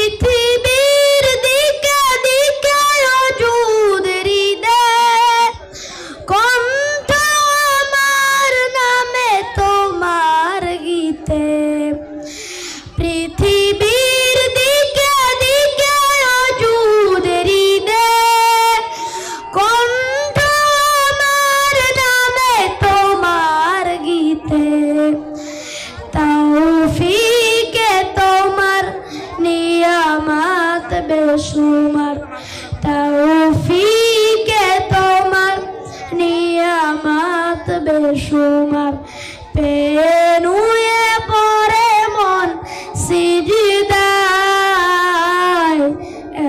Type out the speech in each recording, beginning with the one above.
পৃথিবীর দিকে দিকে অযুদ হৃদয় কণ্ঠ আমার নামে তোমার গীতে। পৃথিবীর দিকে দিকে অযুদ হৃদয় কণ্ঠ আমার নামে তোমার গীতে। তৌফিকে তোমার নিয়ামত বেশুমার, তৌফিকে তোমার নিয়ামত বেশুমার। পেনুয়ে পড়ে মন সিজদায়,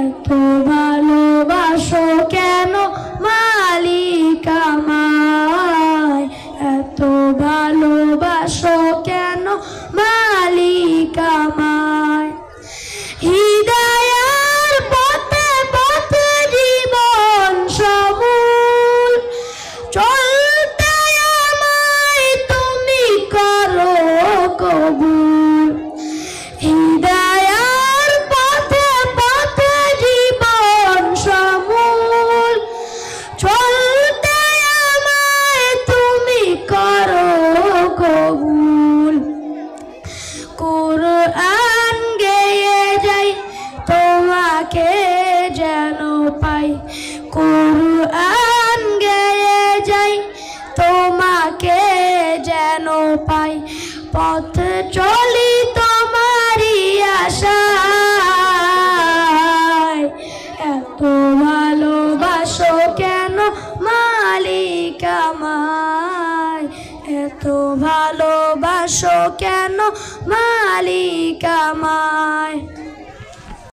এত ভালোবাসো কেন মালিক আমায়, এত ভালোবাসো কেন মালিক আমায়। হিদায়ার পথে পথে জীবন সমূল চলতে আমায় তুমি করো কবুল। হিদায়ার পথে পথে জীবন সমূল চলতে আমায় তুমি করো কবুল। কুরআন গেয়ে যাই তোমাকে যেন পাই, কুরআন গেয়ে যাই তোমাকে যেন পাই। পথ চলি তোমারই আশায়, এত ভালোবাসো কেন মালিক আমায়, এত ভালোবাসো কেন মালিক আমায়।